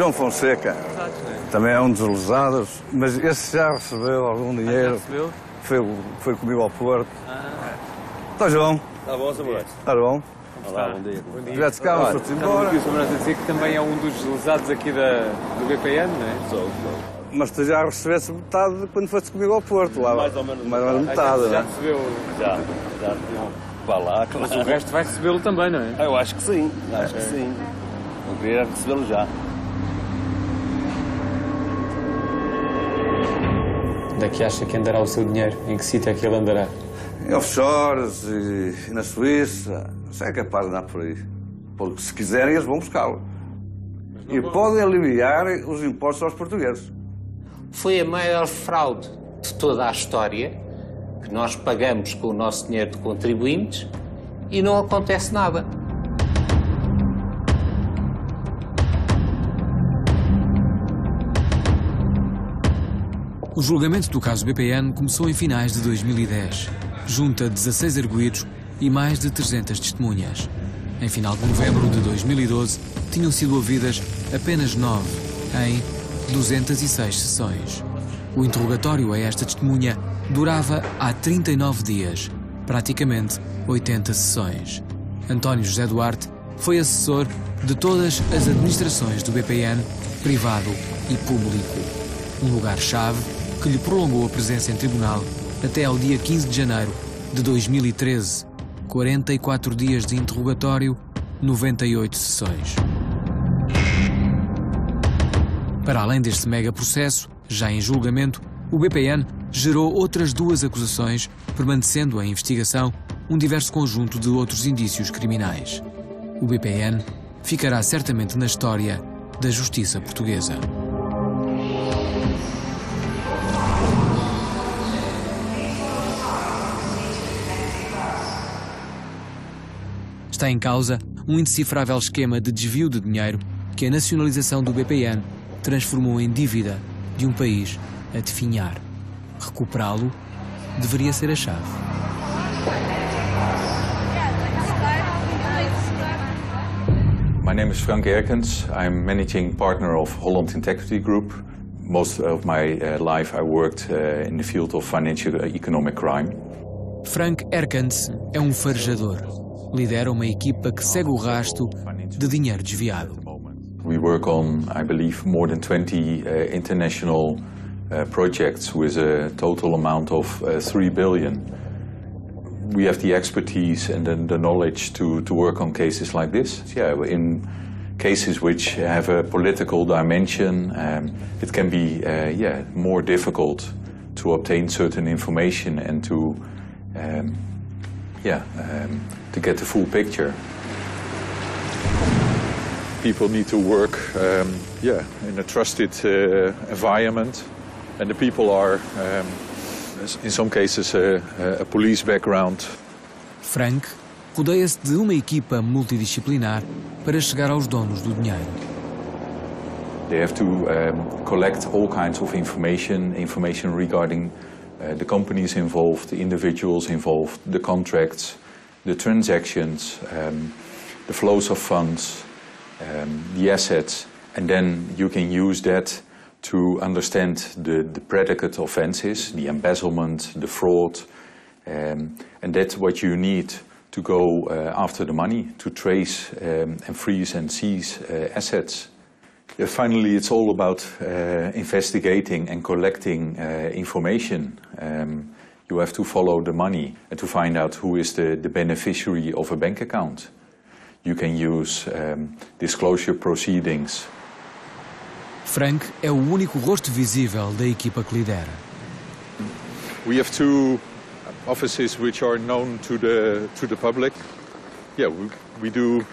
João Fonseca. Também é um dos lesados, mas esse já recebeu algum dinheiro. Já recebeu? Foi comigo ao Porto. Está, João? Está bom, Samuel? Está bom? Olá, bom dia. Já te calma, foi-te embora. Estamos aqui o Sr. a dizer que também é um dos lesados aqui do BPN, não é? Sou. Mas tu já recebeste metade de quando foste comigo ao Porto. Lá, Mais ou menos metade. Já Não? recebeu, Já para lá. mas o resto vai recebê-lo também, não é? Eu acho que sim, Não queria recebê-lo já. Onde é que acha que andará o seu dinheiro? Em que sítio é que ele andará? Em offshores e na Suíça. Isso é capaz de andar por aí. Porque se quiserem, eles vão buscá-lo. E podem aliviar os impostos aos portugueses. Foi a maior fraude de toda a história, que nós pagamos com o nosso dinheiro de contribuintes e não acontece nada. O julgamento do caso BPN começou em finais de 2010. Junta 16 arguidos e mais de 300 testemunhas. Em final de novembro de 2012, tinham sido ouvidas apenas 9 em 206 sessões. O interrogatório a esta testemunha durava há 39 dias, praticamente 80 sessões. António José Duarte foi assessor de todas as administrações do BPN, privado e público. Um lugar-chave que lhe prolongou a presença em tribunal até ao dia 15 de janeiro de 2013. 44 dias de interrogatório, 98 sessões. Para além deste mega processo, já em julgamento, o BPN gerou outras 2 acusações, permanecendo em investigação um diverso conjunto de outros indícios criminais. O BPN ficará certamente na história da justiça portuguesa. Está em causa um indecifrável esquema de desvio de dinheiro que a nacionalização do BPN transformou em dívida de um país a definhar. Recuperá-lo deveria ser a chave. My name is Frank Erkens. I'm managing partner of Holland Integrity Group. Most of my life I worked in the field of financial economic crime. Frank Erkens é um farejador. Lidera uma equipa que segue o rasto de dinheiro desviado. We work on, I believe, more than 20 international projects with a total amount of 3 billion. We have the expertise and the knowledge to work on cases like this. Yeah, in cases which have a political dimension, it can be more difficult to obtain certain information and to get the full picture. People need to work in a trusted environment, and the people are, in some cases, a police background. Frank rodeia-se de uma equipa multidisciplinar para chegar aos donos do dinheiro. They have to collect all kinds of information regarding the companies involved, the individuals involved, the contracts, the transactions, the flows of funds, the assets, and then you can use that to understand the predicate offenses, the embezzlement, the fraud, and that's what you need to go after the money, to trace and freeze and seize assets. Finally, it's all about investigating and collecting information. You have to follow the money and to find out who is the beneficiary of a bank account. You can use disclosure proceedings. Frank é o único rosto visível da equipa que lidera. We have 2 offices which are known to the public. Yeah, we do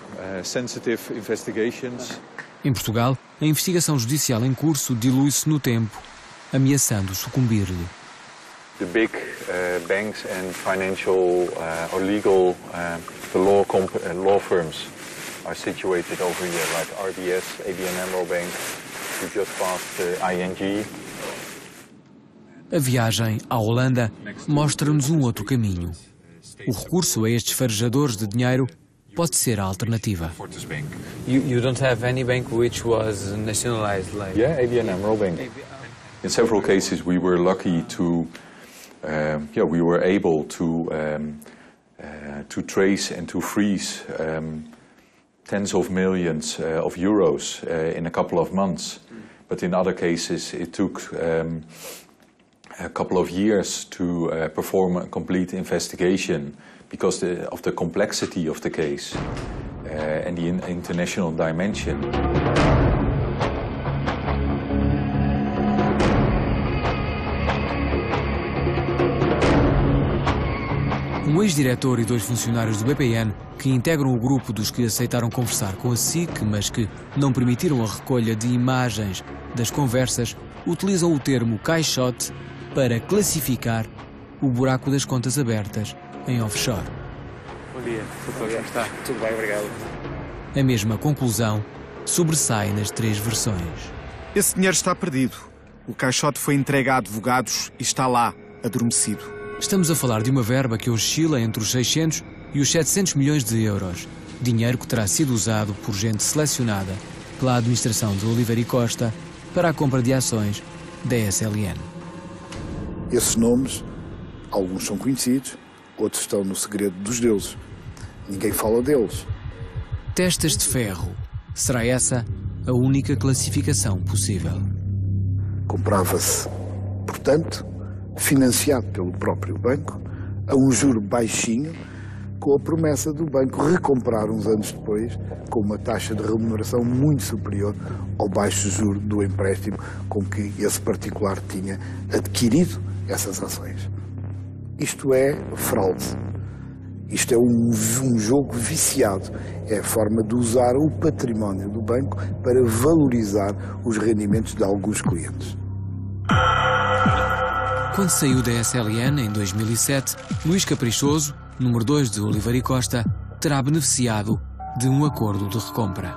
sensitive investigations. Em Portugal, a investigação judicial em curso dilui-se no tempo, ameaçando sucumbir-lhe. The big banks and financial or legal law firms are situated over here, like RBS, ABN AMRO Bank. We just passed ING. A viagem à Holanda mostra-nos um outro caminho. O recurso a estes farejadores de dinheiro pode ser a alternativa. You don't have any bank which was nationalized, like... Yeah, ABN AMRO Bank. In several cases we were lucky to, we were able to trace and to freeze tens of millions of euros in a couple of months. But in other cases it took a couple of years to perform a complete investigation because of the complexity of the case and the international dimension. Um ex-diretor e 2 funcionários do BPN que integram o grupo dos que aceitaram conversar com a SIC, mas que não permitiram a recolha de imagens das conversas, utilizam o termo caixote para classificar o buraco das contas abertas em offshore. Bom dia, doutor, como está? Tudo bem, obrigado. A mesma conclusão sobressai nas 3 versões. Esse dinheiro está perdido. O caixote foi entregue a advogados e está lá, adormecido. Estamos a falar de uma verba que oscila entre os 600 e os 700 milhões de euros. Dinheiro que terá sido usado por gente selecionada pela administração de Oliveira e Costa para a compra de ações da SLN. Esses nomes, alguns são conhecidos, outros estão no segredo dos deuses. Ninguém fala deles. Testas de ferro. Será essa a única classificação possível? Comprava-se, portanto, financiado pelo próprio banco, a um juro baixinho, com a promessa do banco recomprar uns anos depois com uma taxa de remuneração muito superior ao baixo juro do empréstimo com que esse particular tinha adquirido essas ações. Isto é fraude. Isto é um jogo viciado. É a forma de usar o património do banco para valorizar os rendimentos de alguns clientes. Quando saiu da SLN em 2007, Luís Caprichoso, número 2 de Oliveira e Costa, terá beneficiado de um acordo de recompra.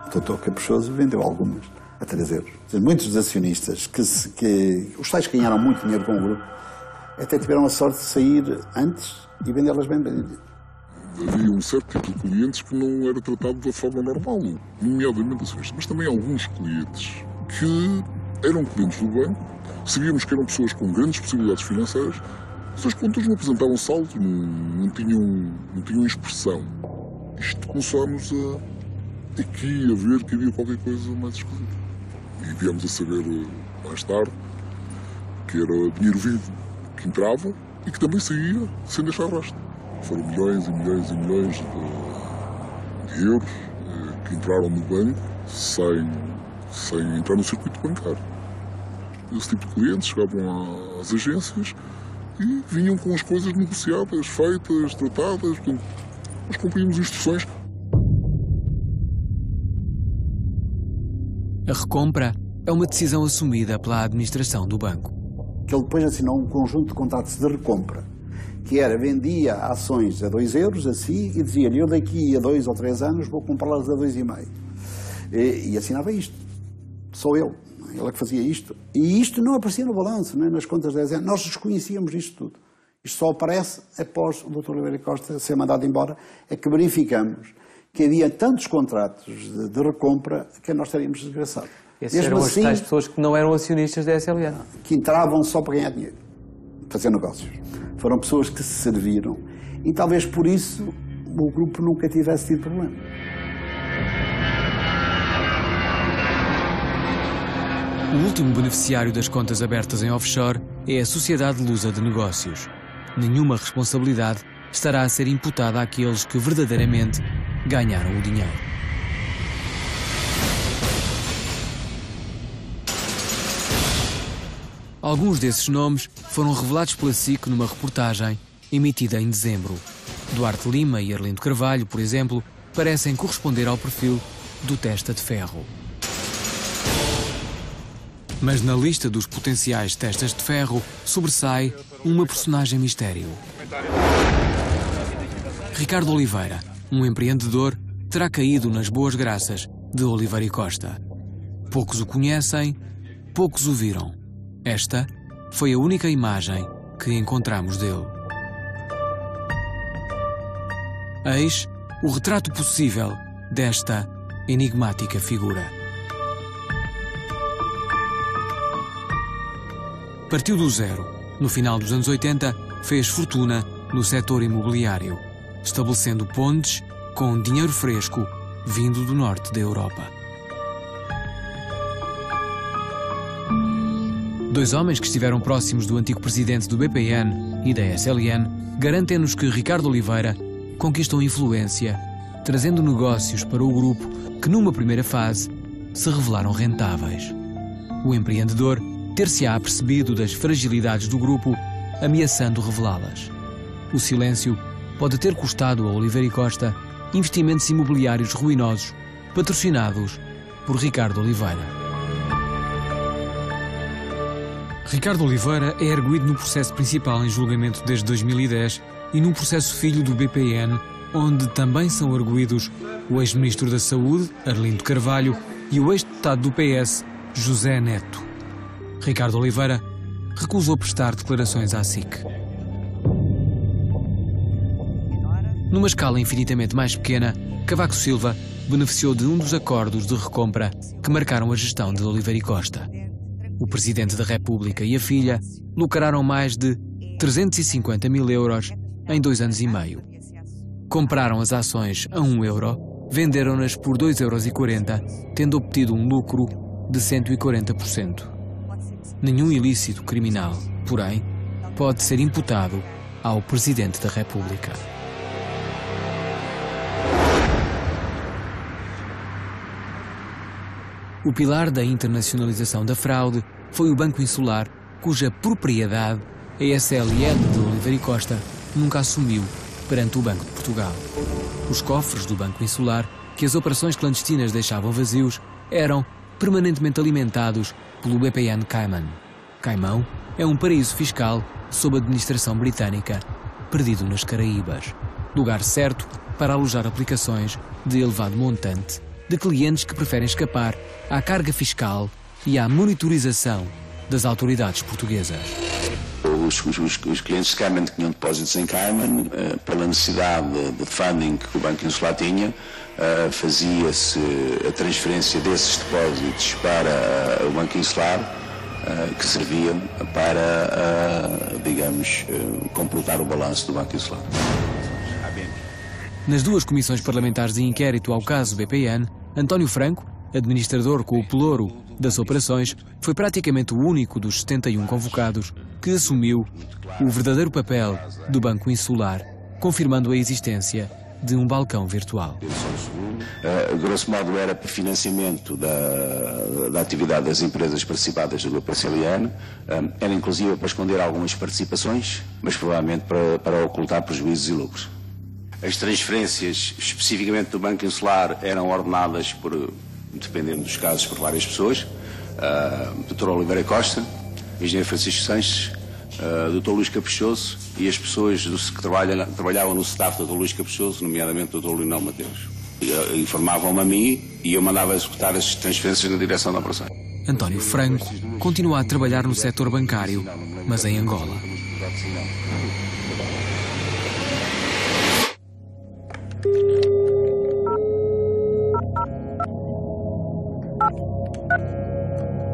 O Dr. Caprichoso vendeu algumas a 3 euros. Muitos dos acionistas, os tais que ganharam muito dinheiro com o grupo, até tiveram a sorte de sair antes e vendê-las bem. Havia um certo tipo de clientes que não era tratado da forma normal, nomeadamente acionistas, mas também alguns clientes que eram clientes do banco, sabíamos que eram pessoas com grandes possibilidades financeiras, mas as contas não apresentavam saldo, não tinham expressão. Isto começámos aqui a ver que havia qualquer coisa mais esquisita. E viemos a saber mais tarde que era dinheiro vivo que entrava e que também saía sem deixar rastro. Foram milhões e milhões e milhões de euros que entraram no banco sem entrar no circuito bancário. Esse tipo de clientes chegavam às agências e vinham com as coisas negociadas, feitas, tratadas. Portanto, nós cumprimos instruções. A recompra é uma decisão assumida pela administração do banco. Que ele depois assinou um conjunto de contratos de recompra, que era, vendia ações a 2 euros, assim, e dizia-lhe, eu daqui a 2 ou 3 anos vou comprá-las a 2,5. E assinava isto. Só eu. Ele é que fazia isto. E isto não aparecia no balanço, nem nas contas de 10 anos. Nós desconhecíamos isto tudo. Isto só aparece após o Dr. Oliveira Costa ser mandado embora, é que verificamos que havia tantos contratos de recompra que nós estaríamos desgraçados. Esses eram as tais pessoas que não eram acionistas da SLN. Que entravam só para ganhar dinheiro, fazer negócios. Foram pessoas que se serviram e talvez por isso o grupo nunca tivesse tido problema. O último beneficiário das contas abertas em offshore é a Sociedade Lusa de Negócios. Nenhuma responsabilidade estará a ser imputada àqueles que verdadeiramente ganharam o dinheiro. Alguns desses nomes foram revelados pela SIC numa reportagem emitida em dezembro. Duarte Lima e Arlindo Carvalho, por exemplo, parecem corresponder ao perfil do testa de ferro. Mas na lista dos potenciais testas de ferro sobressai uma personagem mistério. Ricardo Oliveira, um empreendedor, terá caído nas boas graças de Oliveira e Costa. Poucos o conhecem, poucos o viram. Esta foi a única imagem que encontramos dele. Eis o retrato possível desta enigmática figura. Partiu do zero. No final dos anos 80, fez fortuna no setor imobiliário, estabelecendo pontes com dinheiro fresco vindo do norte da Europa. Dois homens que estiveram próximos do antigo presidente do BPN e da SLN garantem-nos que Ricardo Oliveira conquistou influência, trazendo negócios para o grupo que, numa primeira fase, se revelaram rentáveis. O empreendedor ter-se-á apercebido das fragilidades do grupo, ameaçando revelá-las. O silêncio pode ter custado a Oliveira e Costa investimentos imobiliários ruinosos, patrocinados por Ricardo Oliveira. Ricardo Oliveira é arguido no processo principal em julgamento desde 2010 e num processo filho do BPN, onde também são arguidos o ex-ministro da Saúde, Arlindo Carvalho, e o ex-deputado do PS, José Neto. Ricardo Oliveira recusou prestar declarações à SIC. Numa escala infinitamente mais pequena, Cavaco Silva beneficiou de um dos acordos de recompra que marcaram a gestão de Oliveira e Costa. O Presidente da República e a filha lucraram mais de 350 mil euros em 2 anos e meio. Compraram as ações a 1 euro, venderam-nas por 2,40 euros, tendo obtido um lucro de 140%. Nenhum ilícito criminal, porém, pode ser imputado ao Presidente da República. O pilar da internacionalização da fraude foi o Banco Insular, cuja propriedade a SLN de Oliveira e Costa nunca assumiu perante o Banco de Portugal. Os cofres do Banco Insular, que as operações clandestinas deixavam vazios, eram permanentemente alimentados pelo BPN Cayman. Caimão é um paraíso fiscal sob administração britânica, perdido nas Caraíbas. Lugar certo para alojar aplicações de elevado montante de clientes que preferem escapar à carga fiscal e à monitorização das autoridades portuguesas. Os clientes de Cayman tinham depósitos em Cayman, pela necessidade de funding que o Banco Insular tinha, fazia-se a transferência desses depósitos para o Banco Insular, que serviam para, digamos, completar o balanço do Banco Insular. Nas 2 comissões parlamentares de inquérito ao caso BPN, António Franco, administrador com o pelouro das operações, foi praticamente o único dos 71 convocados que assumiu o verdadeiro papel do Banco Insular, confirmando a existência de um balcão virtual. Grosso modo era para financiamento da atividade das empresas participadas do Grupo SLN, era inclusive para esconder algumas participações, mas provavelmente para ocultar prejuízos e lucros. As transferências, especificamente do Banco Insular, eram ordenadas, dependendo dos casos, por várias pessoas. Dr. Oliveira Costa, Engenheiro Francisco Sanches, Dr. Luís Caprichoso e as pessoas que trabalhavam no staff do Dr. Luís Caprichoso, nomeadamente o Dr. Leonel Mateus. Informavam-me a mim e eu mandava executar as transferências na direção da operação. António Franco continua a trabalhar no setor bancário, mas em Angola.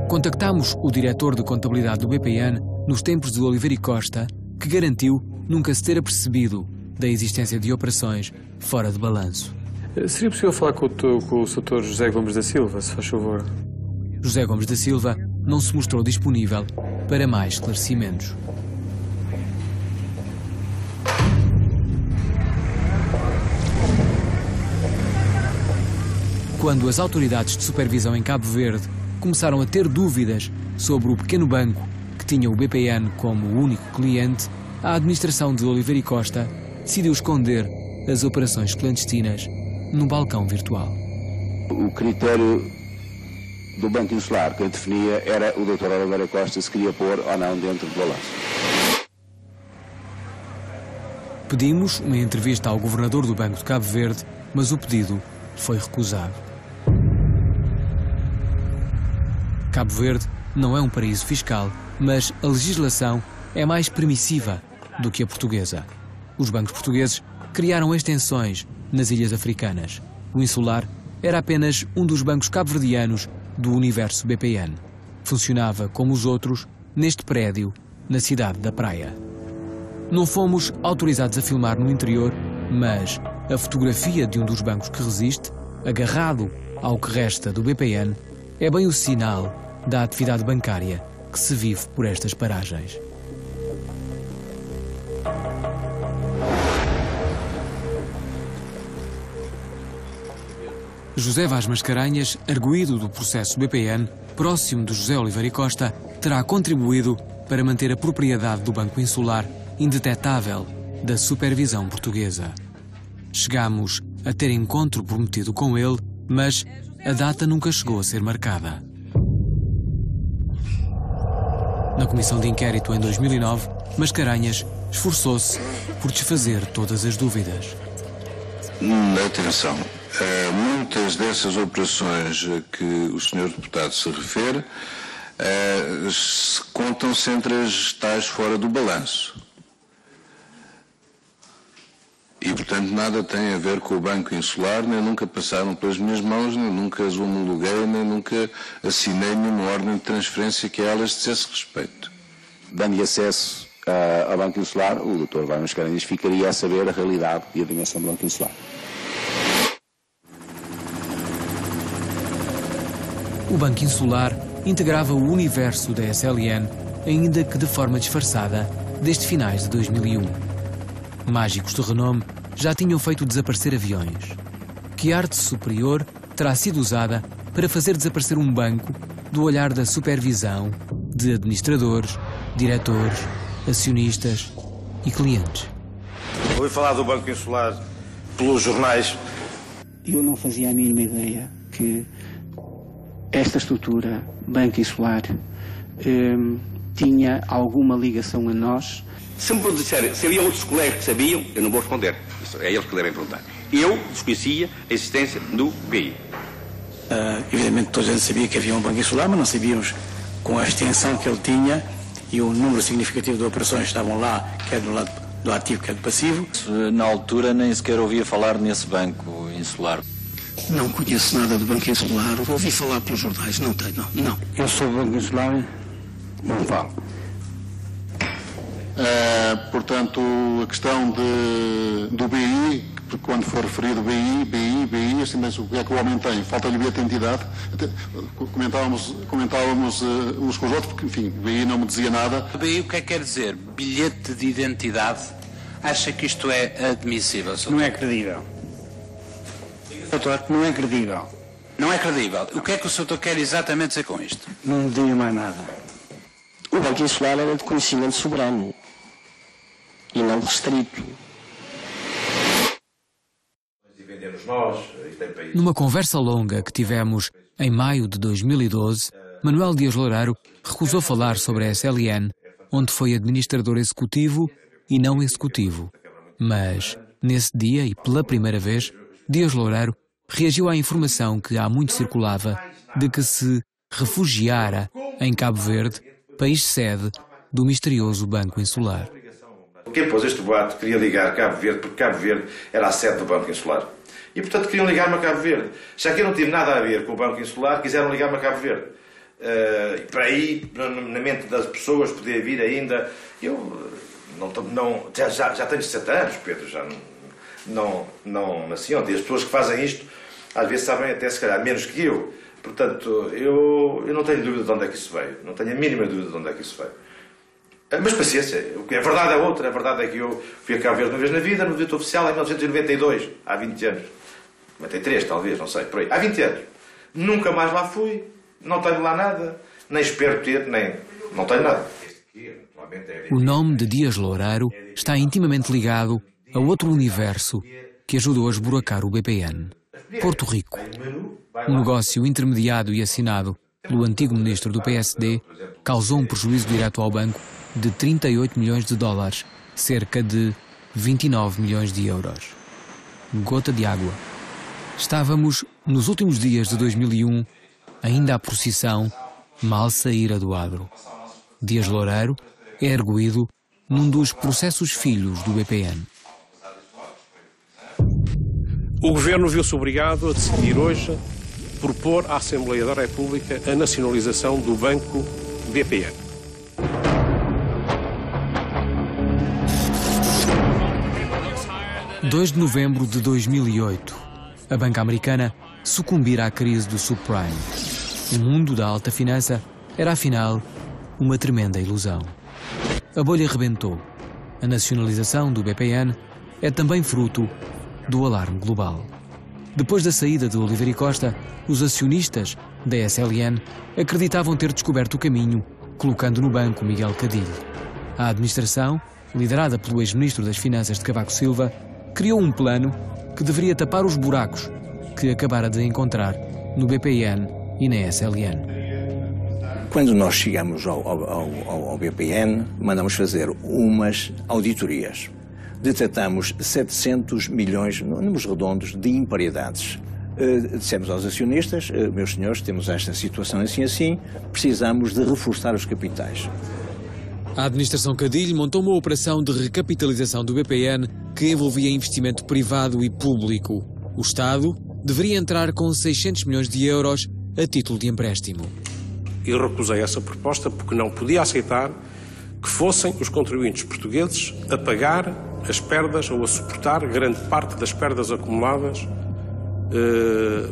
Contactámos o diretor de contabilidade do BPN nos tempos de Oliveira e Costa, que garantiu nunca se ter apercebido da existência de operações fora de balanço. Seria possível falar com o Sr. José Gomes da Silva, se faz favor? José Gomes da Silva não se mostrou disponível para mais esclarecimentos. Quando as autoridades de supervisão em Cabo Verde começaram a ter dúvidas sobre o pequeno banco que tinha o BPN como o único cliente, a administração de Oliveira e Costa decidiu esconder as operações clandestinas num balcão virtual. O critério do Banco Insular que definia era o Dr. Oliveira Costa se queria pôr ou não dentro do balanço. Pedimos uma entrevista ao governador do Banco de Cabo Verde, mas o pedido foi recusado. Cabo Verde não é um paraíso fiscal, mas a legislação é mais permissiva do que a portuguesa. Os bancos portugueses criaram extensões nas ilhas africanas. O Insular era apenas um dos bancos cabo-verdianos do universo BPN. Funcionava como os outros neste prédio, na cidade da Praia. Não fomos autorizados a filmar no interior, mas a fotografia de um dos bancos que resiste, agarrado ao que resta do BPN, é bem o sinal da atividade bancária que se vive por estas paragens. José Vaz Mascarenhas, arguido do processo BPN, próximo de José Oliveira e Costa, terá contribuído para manter a propriedade do Banco Insular indetetável da supervisão portuguesa. Chegámos a ter encontro prometido com ele, mas a data nunca chegou a ser marcada. Na comissão de inquérito em 2009, Mascarenhas esforçou-se por desfazer todas as dúvidas. Atenção, muitas dessas operações a que o Sr. Deputado se refere contam-se entre as tais fora do balanço. E, portanto, nada tem a ver com o Banco Insular, nem nunca passaram pelas minhas mãos, nem nunca as homologuei, nem nunca assinei nenhuma ordem de transferência que a elas dissesse respeito. Dando acesso ao Banco Insular, o Dr. Vaz Mascarenhas ficaria a saber a realidade e a dimensão do Banco Insular. O Banco Insular integrava o universo da SLN, ainda que de forma disfarçada, desde finais de 2001. Mágicos de renome já tinham feito desaparecer aviões. Que arte superior terá sido usada para fazer desaparecer um banco do olhar da supervisão de administradores, diretores, acionistas e clientes? Ouvi falar do Banco Insular pelos jornais. Eu não fazia a mínima ideia que esta estrutura, Banco Insular, tinha alguma ligação a nós. Se me disserem, se havia outros colegas que sabiam, eu não vou responder. Isso é eles que devem perguntar. Eu desconhecia a existência do BI. Evidentemente toda a gente sabia que havia um Banco Insular, mas não sabíamos com a extensão que ele tinha e o número significativo de operações que estavam lá, quer do lado do ativo, quer do passivo. Na altura nem sequer ouvia falar nesse Banco Insular. Não conheço nada do Banco Insular, ouvi falar pelos jornais, não tenho, não. Eu sou do Banco Insular, não falo. Portanto, a questão do BI, quando for referido BI, assim, mas o que é que o homem tem? Falta-lhe bilhete de identidade. Comentávamos uns com os outros, porque, enfim, BI não me dizia nada. BI o que é que quer dizer? Bilhete de identidade? Acha que isto é admissível? Não é credível. Doutor, não é credível. Não é credível. O que é que o senhor quer exatamente dizer com isto? Não digo mais nada. O Banco Insular era de conhecimento soberano e não restrito. Numa conversa longa que tivemos em maio de 2012, Manuel Dias Loureiro recusou falar sobre a SLN, onde foi administrador executivo e não executivo. Mas, nesse dia e pela primeira vez, Dias Loureiro reagiu à informação que há muito circulava de que se refugiara em Cabo Verde, país sede do misterioso Banco Insular. Quem pôs este boato queria ligar Cabo Verde, porque Cabo Verde era a sede do Banco Insular. E, portanto, queriam ligar-me a Cabo Verde. Já que eu não tive nada a ver com o Banco Insular, quiseram ligar-me a Cabo Verde. E para aí, na mente das pessoas, poder vir ainda... Eu já tenho 60 anos, Pedro, já não nasci ontem. As pessoas que fazem isto, às vezes sabem até, se calhar, menos que eu. Portanto, eu não tenho dúvida de onde é que isso veio. Não tenho a mínima dúvida de onde é que isso veio. Mas paciência, a verdade é outra. A verdade é que eu fui a Cabo Verde uma vez na vida, no visito oficial, em 1992, há 20 anos. 93, talvez, não sei, por aí. Há 20 anos. Nunca mais lá fui, não tenho lá nada, nem espero ter, nem... não tenho nada. O nome de Dias Loureiro está intimamente ligado a outro universo que ajudou a esburacar o BPN. Porto Rico. Um negócio intermediado e assinado pelo antigo ministro do PSD causou um prejuízo direto ao banco de 38 milhões de dólares, cerca de 29 milhões de euros. Gota de água. Estávamos nos últimos dias de 2001, ainda a procissão, mal saíra do adro. Dias Loureiro é erguido num dos processos filhos do BPN. O Governo viu-se obrigado a decidir hoje propor à Assembleia da República a nacionalização do Banco BPN. – 2 de novembro de 2008, a banca americana sucumbirá à crise do subprime. O mundo da alta finança era, afinal, uma tremenda ilusão. A bolha rebentou. A nacionalização do BPN é também fruto do alarme global. Depois da saída de Oliveira e Costa, os acionistas da SLN acreditavam ter descoberto o caminho, colocando no banco Miguel Cadilho. A administração, liderada pelo ex-ministro das Finanças de Cavaco Silva, criou um plano que deveria tapar os buracos que acabara de encontrar no BPN e na SLN. Quando nós chegamos ao BPN, mandamos fazer umas auditorias. Detectamos 700 milhões, números redondos, de imparidades. Dissemos aos acionistas, meus senhores, temos esta situação assim, precisamos de reforçar os capitais. A administração Cadilho montou uma operação de recapitalização do BPN que envolvia investimento privado e público. O Estado deveria entrar com 600 milhões de euros a título de empréstimo. E recusei essa proposta porque não podia aceitar que fossem os contribuintes portugueses a pagar as perdas ou a suportar grande parte das perdas acumuladas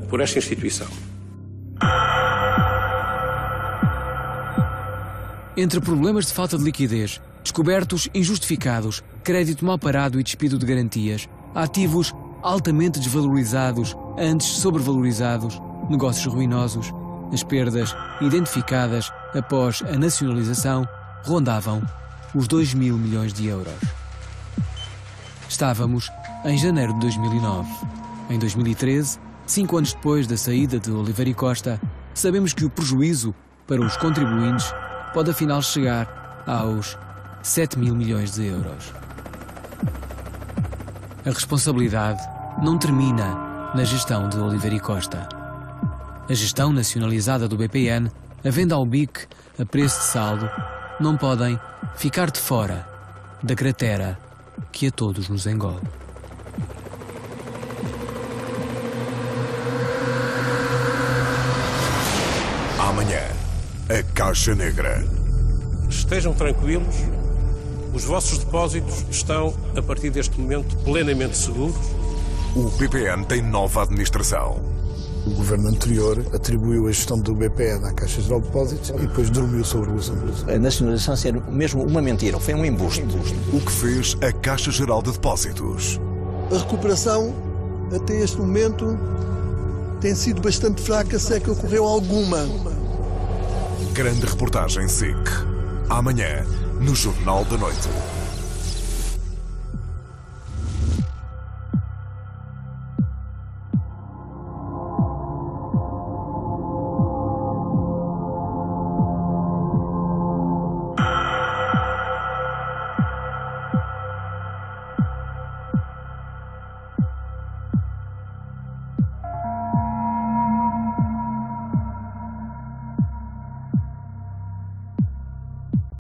por esta instituição. Entre problemas de falta de liquidez, descobertos injustificados, crédito mal parado e despido de garantias, ativos altamente desvalorizados, antes sobrevalorizados, negócios ruinosos, as perdas identificadas após a nacionalização rondavam os 2.000 milhões de euros. Estávamos em janeiro de 2009. Em 2013, 5 anos depois da saída de Oliveira e Costa, sabemos que o prejuízo para os contribuintes pode afinal chegar aos 7.000 milhões de euros. A responsabilidade não termina na gestão de Oliveira e Costa. A gestão nacionalizada do BPN, a venda ao BIC a preço de saldo, não podem ficar de fora da cratera que a todos nos engole. Amanhã, a Caixa Negra. Estejam tranquilos, os vossos depósitos estão, a partir deste momento, plenamente seguros. O BPN tem nova administração. O governo anterior atribuiu a gestão do BPN à Caixa Geral de Depósitos e depois dormiu sobre o assunto. A nacionalização era mesmo uma mentira, foi um embuste. O que fez a Caixa Geral de Depósitos? A recuperação, até este momento, tem sido bastante fraca, se é que ocorreu alguma. Grande reportagem SIC. Amanhã, no Jornal da Noite.